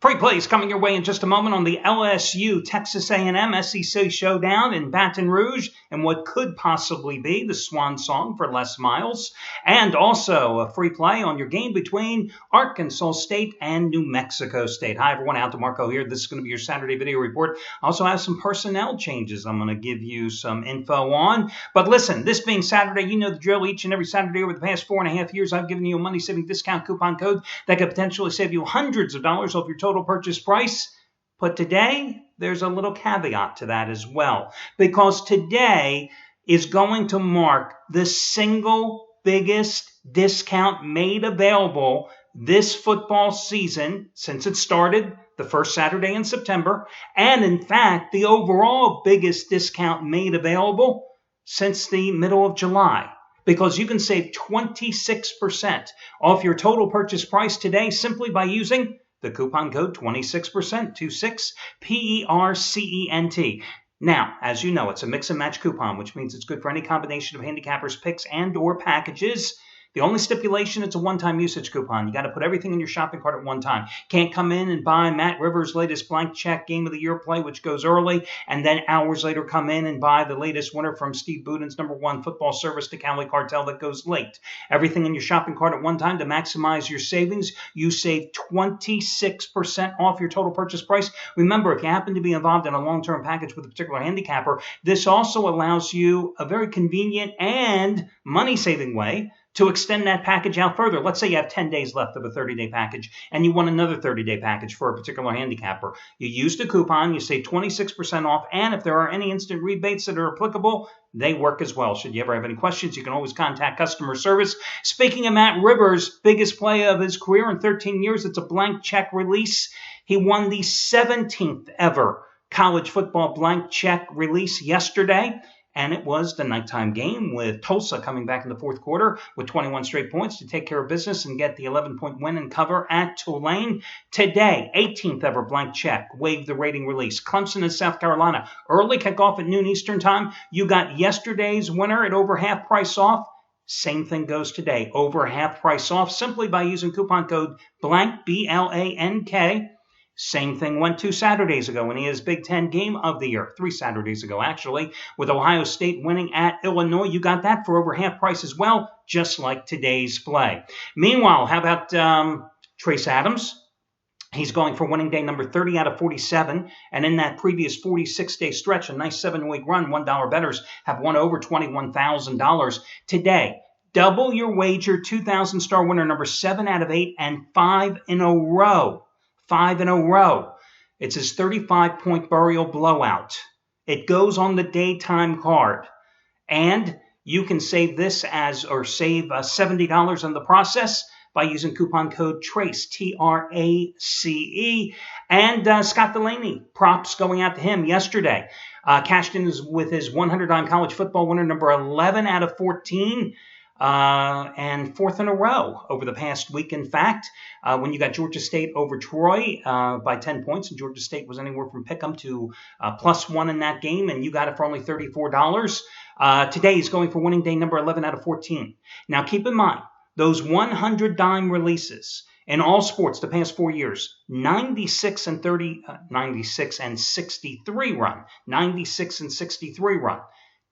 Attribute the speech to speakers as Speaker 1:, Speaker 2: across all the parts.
Speaker 1: Free plays coming your way in just a moment on the LSU Texas A&M SEC showdown in Baton Rouge and what could possibly be the swan song for Les Miles. And also a free play on your game between Arkansas State and New Mexico State. Hi everyone, Al DeMarco here. This is going to be your Saturday video report. I also have some personnel changes I'm going to give you some info on. But listen, this being Saturday, you know the drill. Each and every Saturday over the past 4.5 years, I've given you a money-saving discount coupon code that could potentially save you hundreds of dollars off your total purchase price. But today, there's a little caveat to that as well, because today is going to mark the single biggest discount made available this football season since it started the first Saturday in September, and in fact, the overall biggest discount made available since the middle of July. Because you can save 26% off your total purchase price today simply by using the coupon code 26%, 26 PERCENT. Now, as you know, it's a mix and match coupon, which means it's good for any combination of handicappers, picks, and or packages. The only stipulation, it's a one-time usage coupon. You got to put everything in your shopping cart at one time. Can't come in and buy Matt Rivers' latest blank check game of the year play, which goes early, and then hours later come in and buy the latest winner from Steve Buden's #1 football service, the Cali Cartel, that goes late. Everything in your shopping cart at one time to maximize your savings. You save 26% off your total purchase price. Remember, if you happen to be involved in a long-term package with a particular handicapper, this also allows you a very convenient and money-saving way to extend that package out further. Let's say you have 10 days left of a 30-day package and you want another 30-day package for a particular handicapper. You use the coupon, you save 26% off, and if there are any instant rebates that are applicable, they work as well. Should you ever have any questions, you can always contact customer service. Speaking of Matt Rivers, biggest play of his career in 13 years, it's a blank check release. He won the 17th ever college football blank check release yesterday. And it was the nighttime game with Tulsa coming back in the fourth quarter with 21 straight points to take care of business and get the 11-point win and cover at Tulane. Today, 18th ever blank check, waived the rating release. Clemson and South Carolina, early kickoff at noon Eastern time. You got yesterday's winner at over half price off. Same thing goes today, over half price off, simply by using coupon code blank, BLANK. Same thing went 2 Saturdays ago when he had his Big Ten game of the year. 3 Saturdays ago, actually, with Ohio State winning at Illinois. You got that for over half price as well, just like today's play. Meanwhile, how about Trace Adams? He's going for winning day number 30 out of 47. And in that previous 46-day stretch, a nice 7-week run, $1 bettors have won over $21,000. Today, double your wager, 2,000-star winner number 7 out of 8 and 5 in a row. 5 in a row. It's his 35-point burial blowout. It goes on the daytime card. And you can save this save $70 in the process by using coupon code TRACE, TRACE. And Scott Delaney, props going out to him yesterday. Cashed in with his 100-dime college football winner number 11 out of 14. And 4th in a row over the past week. In fact, when you got Georgia State over Troy by 10 points, and Georgia State was anywhere from pick'em to +1 in that game, and you got it for only $34. Today he's going for winning day number 11 out of 14. Now keep in mind, those 100-dime releases in all sports the past 4 years, 96 and 63 run. 96 and 63 run.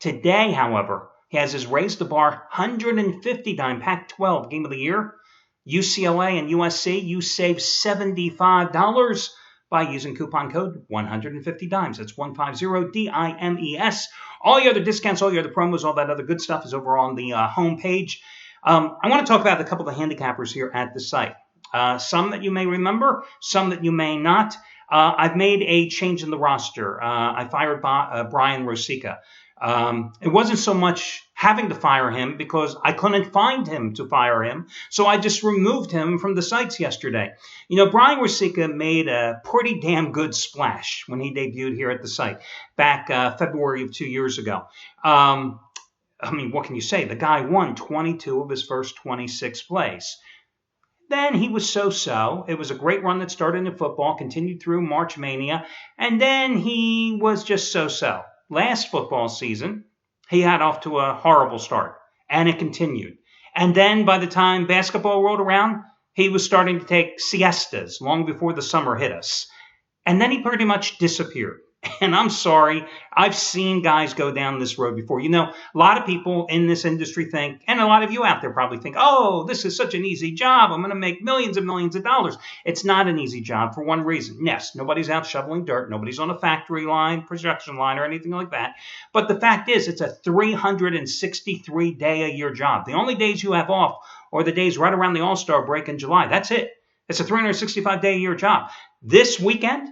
Speaker 1: Today, however, he has his raised the bar 150-dime Pac-12 game of the year. UCLA and USC, you save $75 by using coupon code 150DIMES. That's 150DIMES. All your other discounts, all your other promos, all that other good stuff is over on the home page. I want to talk about a couple of handicappers here at the site. Some that you may remember, some that you may not. I've made a change in the roster. I fired Brian Rosica. It wasn't so much having to fire him because I couldn't find him to fire him, so I just removed him from the sites yesterday. You know, Brian Rosica made a pretty damn good splash when he debuted here at the site back February of 2 years ago. I mean, what can you say? The guy won 22 of his first 26 plays. Then he was so-so. It was a great run that started in football, continued through March Mania, and then he was just so-so. Last football season, he had off to a horrible start, and it continued. And then by the time basketball rolled around, He was starting to take siestas long before the summer hit us. And then he pretty much disappeared. And I'm sorry, I've seen guys go down this road before. You know, a lot of people in this industry think, and a lot of you out there probably think, oh, this is such an easy job. I'm going to make millions and millions of dollars. It's not an easy job for one reason. Yes, nobody's out shoveling dirt. Nobody's on a factory line, production line, or anything like that. But the fact is, it's a 363-day-a-year job. The only days you have off are the days right around the All-Star break in July. That's it. It's a 365-day-a-year job. This weekend,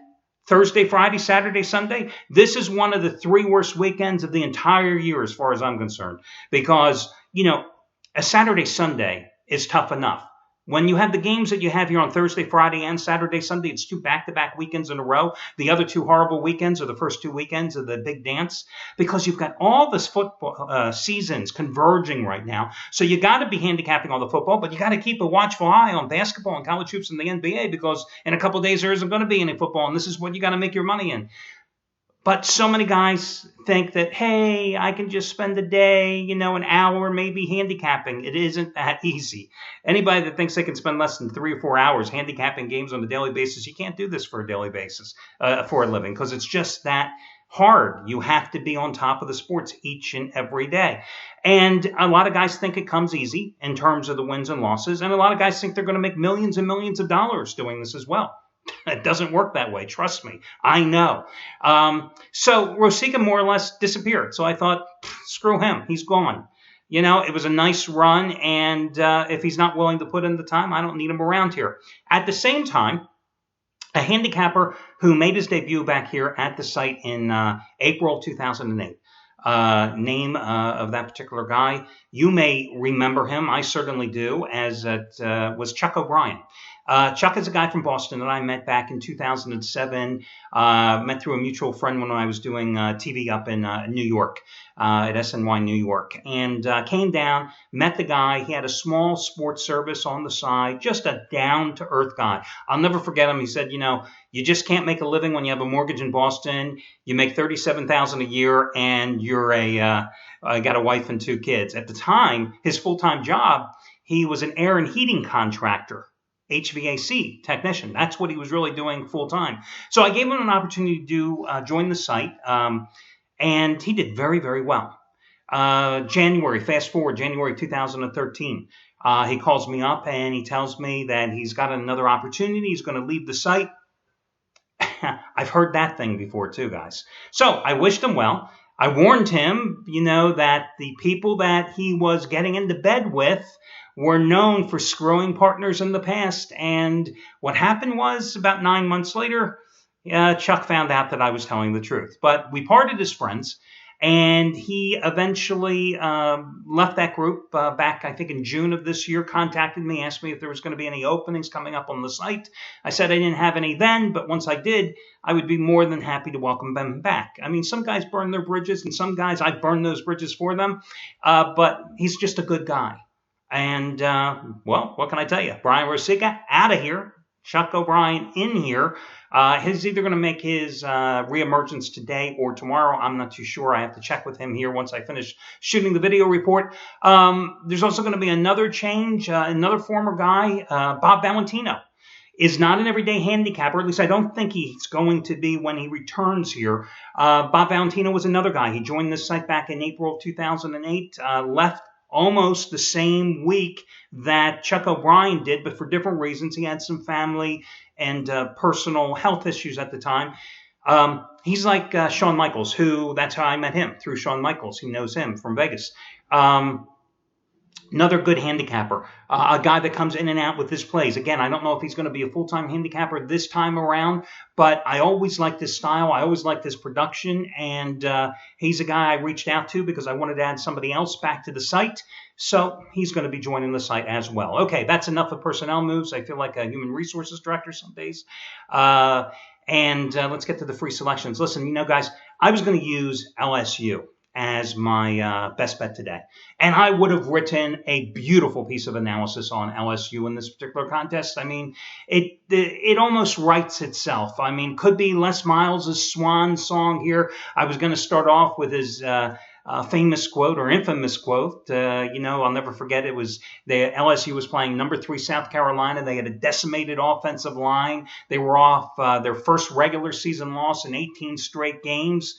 Speaker 1: Thursday, Friday, Saturday, Sunday, this is one of the 3 worst weekends of the entire year as far as I'm concerned. Because, you know, a Saturday, Sunday is tough enough. When you have the games that you have here on Thursday, Friday, and Saturday, Sunday, it's 2 back-to-back weekends in a row. The other 2 horrible weekends are the first 2 weekends of the big dance, because you've got all this football seasons converging right now. So you got to be handicapping all the football, but you got to keep a watchful eye on basketball and college hoops and the NBA, because in a couple of days there isn't going to be any football, and this is what you got to make your money in. But so many guys think that, hey, I can just spend a day, you know, an hour maybe handicapping. It isn't that easy. Anybody that thinks they can spend less than 3 or 4 hours handicapping games on a daily basis, you can't do this for a daily basis, for a living, because it's just that hard. You have to be on top of the sports each and every day. And a lot of guys think it comes easy in terms of the wins and losses. And a lot of guys think they're going to make millions and millions of dollars doing this as well. It doesn't work that way. Trust me. I know. So Rosica more or less disappeared. So I thought, screw him. He's gone. You know, it was a nice run. And if he's not willing to put in the time, I don't need him around here. At the same time, a handicapper who made his debut back here at the site in April 2008. Name of that particular guy. You may remember him. I certainly do, as it was Chuck O'Brien. Chuck is a guy from Boston that I met back in 2007, met through a mutual friend when I was doing TV up in New York, at SNY New York, and came down, met the guy. He had a small sports service on the side, just a down-to-earth guy. I'll never forget him. He said, you know, you just can't make a living when you have a mortgage in Boston. You make $37,000 a year, and you're got a wife and 2 kids. At the time, his full-time job, he was an air and heating contractor. HVAC technician. That's what he was really doing full time. So I gave him an opportunity to join the site, and he did very, very well. Fast forward January 2013, he calls me up and he tells me that he's got another opportunity. He's going to leave the site. I've heard that thing before too, guys. So I wished him well. I warned him, you know, that the people that he was getting into bed with were known for screwing partners in the past. And what happened was, about 9 months later, Chuck found out that I was telling the truth. But we parted as friends, and he eventually left that group back, I think, in June of this year, contacted me, asked me if there was going to be any openings coming up on the site. I said I didn't have any then, but once I did, I would be more than happy to welcome them back. I mean, some guys burn their bridges, and some guys, I burn those bridges for them, but he's just a good guy. And, well, what can I tell you? Brian Rosica out of here. Chuck O'Brien in here. He's either going to make his reemergence today or tomorrow. I'm not too sure. I have to check with him here once I finish shooting the video report. There's also going to be another change. Another former guy, Bob Valentino, is not an everyday handicapper. At least I don't think he's going to be when he returns here. Bob Valentino was another guy. He joined this site back in April of 2008, left almost the same week that Chuck O'Brien did, but for different reasons. He had some family and personal health issues at the time. He's like Shawn Michaels, that's how I met him, through Shawn Michaels. He knows him from Vegas. Another good handicapper, a guy that comes in and out with his plays. Again, I don't know if he's going to be a full-time handicapper this time around, but I always liked his style. I always liked his production, and he's a guy I reached out to because I wanted to add somebody else back to the site. So he's going to be joining the site as well. Okay, that's enough of personnel moves. I feel like a human resources director some days. And let's get to the free selections. Listen, you know, guys, I was going to use LSU as my best bet today. And I would have written a beautiful piece of analysis on LSU in this particular contest. I mean, it almost writes itself. I mean, could be Les Miles' swan song here. I was going to start off with his famous quote or infamous quote. I'll never forget. It was LSU was playing number 3 South Carolina. They had a decimated offensive line. They were off their first regular season loss in 18 straight games.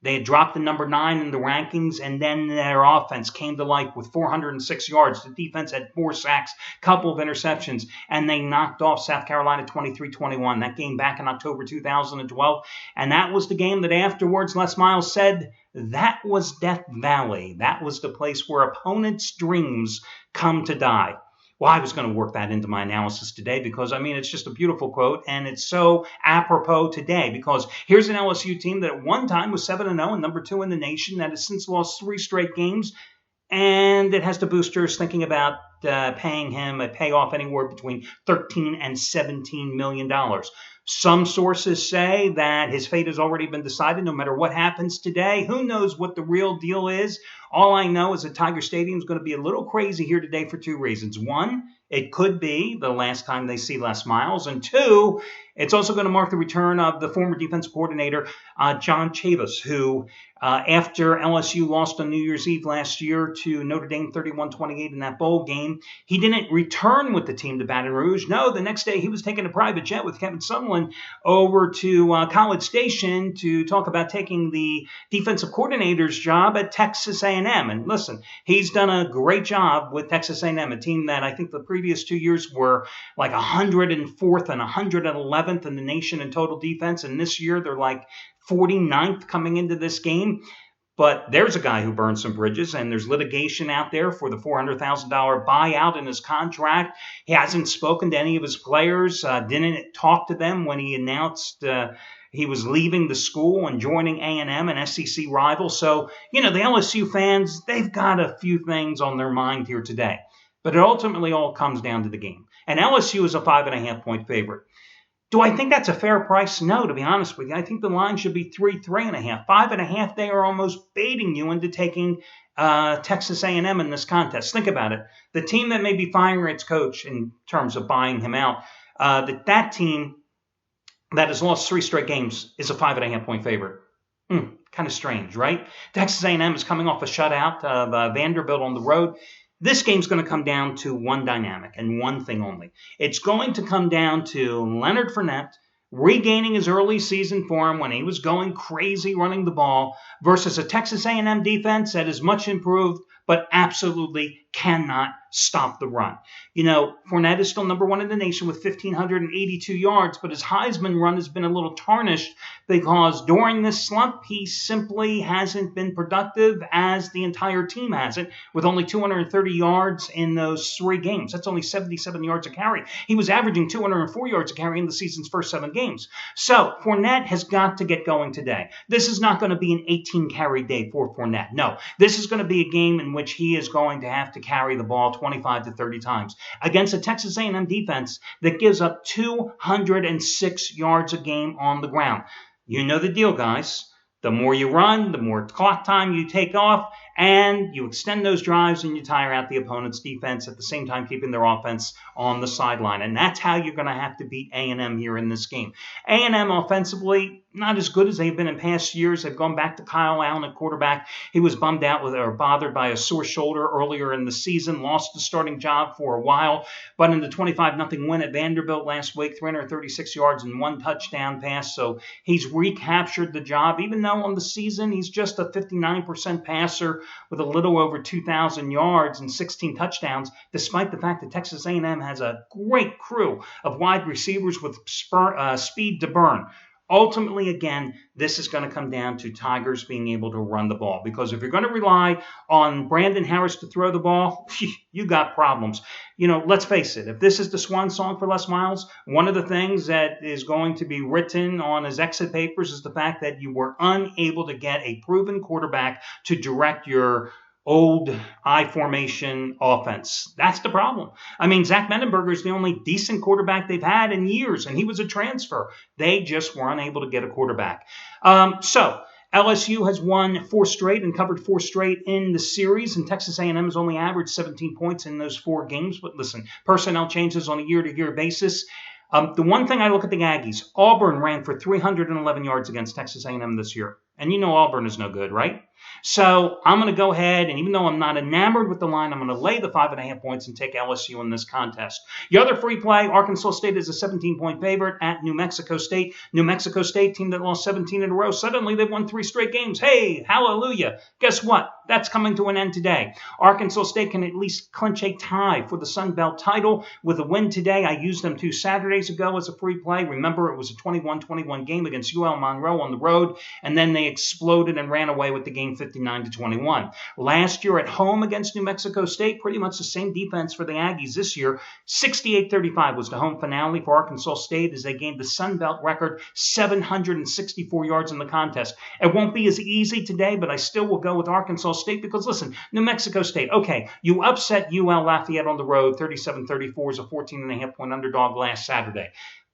Speaker 1: They had dropped to number 9 in the rankings, and then their offense came to life with 406 yards. The defense had 4 sacks, couple of interceptions, and they knocked off South Carolina 23-21. That game back in October 2012, and that was the game that afterwards Les Miles said that was Death Valley. That was the place where opponents' dreams come to die. Well, I was going to work that into my analysis today because, it's just a beautiful quote, and it's so apropos today because here's an LSU team that at one time was 7-0 and number 2 in the nation that has since lost 3 straight games, and it has the boosters thinking about paying him a payoff anywhere between $13 and $17 million. Some sources say that his fate has already been decided no matter what happens today. Who knows what the real deal is? All I know is that Tiger Stadium is going to be a little crazy here today for 2 reasons. 1, it could be the last time they see Les Miles. And 2, it's also going to mark the return of the former defensive coordinator, John Chavis, who after LSU lost on New Year's Eve last year to Notre Dame 31-28 in that bowl game, he didn't return with the team to Baton Rouge. No, the next day he was taking a private jet with Kevin Sumlin over to College Station to talk about taking the defensive coordinator's job at Texas A&M. And listen, he's done a great job with Texas A&M, a team that I think the previous 2 years were like 104th and 111th in the nation in total defense. And this year they're like 49th coming into this game. But there's a guy who burned some bridges, and there's litigation out there for the $400,000 buyout in his contract. He hasn't spoken to any of his players, didn't talk to them when he announced he was leaving the school and joining A&M, an SEC rival. So, the LSU fans, they've got a few things on their mind here today. But it ultimately all comes down to the game. And LSU is a 5.5-point favorite. Do I think that's a fair price? No, to be honest with you. I think the line should be 3.5. 5.5, they are almost baiting you into taking Texas A&M in this contest. Think about it. The team that may be firing its coach in terms of buying him out, that team that has lost 3 straight games is a 5.5-point favorite. Kind of strange, right? Texas A&M is coming off a shutout of Vanderbilt on the road. This game's going to come down to one dynamic and one thing only. It's going to come down to Leonard Fournette regaining his early season form when he was going crazy running the ball versus a Texas A&M defense that is much improved but absolutely cannot stop the run. Fournette is still number 1 in the nation with 1,582 yards, but his Heisman run has been a little tarnished because during this slump, he simply hasn't been productive as the entire team hasn't, with only 230 yards in those 3 games. That's only 77 yards a carry. He was averaging 204 yards a carry in the season's first 7 games. So Fournette has got to get going today. This is not going to be an 18-carry day for Fournette. No, this is going to be a game in which he is going to have to carry the ball 25 to 30 times against a Texas A&M defense that gives up 206 yards a game on the ground. You know the deal, guys. The more you run, the more clock time you take off, and you extend those drives and you tire out the opponent's defense at the same time keeping their offense on the sideline. And that's how you're going to have to beat A&M here in this game. A&M offensively, not as good as they've been in past years. They've gone back to Kyle Allen at quarterback. He was bummed out with or bothered by a sore shoulder earlier in the season, lost the starting job for a while. But in the 25-0 win at Vanderbilt last week, 336 yards and 1 touchdown pass. So he's recaptured the job, even though on the season he's just a 59% passer with a little over 2,000 yards and 16 touchdowns, despite the fact that Texas A&M has a great crew of wide receivers with speed to burn. Ultimately, again, this is going to come down to Tigers being able to run the ball. Because if you're going to rely on Brandon Harris to throw the ball, you got problems. Let's face it. If this is the swan song for Les Miles, one of the things that is going to be written on his exit papers is the fact that you were unable to get a proven quarterback to direct your old I formation offense. That's the problem. Zach Mettenberger is the only decent quarterback they've had in years, and he was a transfer. They just were unable to get a quarterback. So LSU has won 4 straight and covered 4 straight in the series, and Texas A&M has only averaged 17 points in those 4 games. But listen, personnel changes on a year-to-year basis. The one thing I look at the Aggies, Auburn ran for 311 yards against Texas A&M this year. And Auburn is no good, right? So I'm going to go ahead, and even though I'm not enamored with the line, I'm going to lay the 5.5 points and take LSU in this contest. The other free play, Arkansas State is a 17-point favorite at New Mexico State. New Mexico State, team that lost 17 in a row, suddenly they've won 3 straight games. Hey, hallelujah. Guess what? That's coming to an end today. Arkansas State can at least clinch a tie for the Sun Belt title with a win today. I used them 2 Saturdays ago as a free play. Remember, it was a 21-21 game against UL Monroe on the road, and then they exploded and ran away with the game 59-21. Last year at home against New Mexico State, pretty much the same defense for the Aggies this year. 68-35 was the home finale for Arkansas State as they gained the Sun Belt record 764 yards in the contest. It won't be as easy today, but I still will go with Arkansas State because, listen, New Mexico State, okay, you upset UL Lafayette on the road 37-34 as a 14.5-point underdog last Saturday.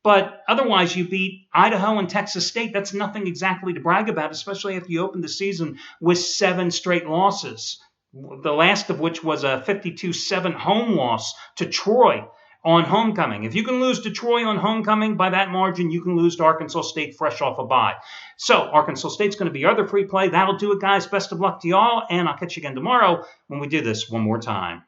Speaker 1: But otherwise, you beat Idaho and Texas State. That's nothing exactly to brag about, especially after you open the season with 7 straight losses, the last of which was a 52-7 home loss to Troy on homecoming. If you can lose to Troy on homecoming by that margin, you can lose to Arkansas State fresh off a bye. So Arkansas State's going to be your other free play. That'll do it, guys. Best of luck to y'all, and I'll catch you again tomorrow when we do this one more time.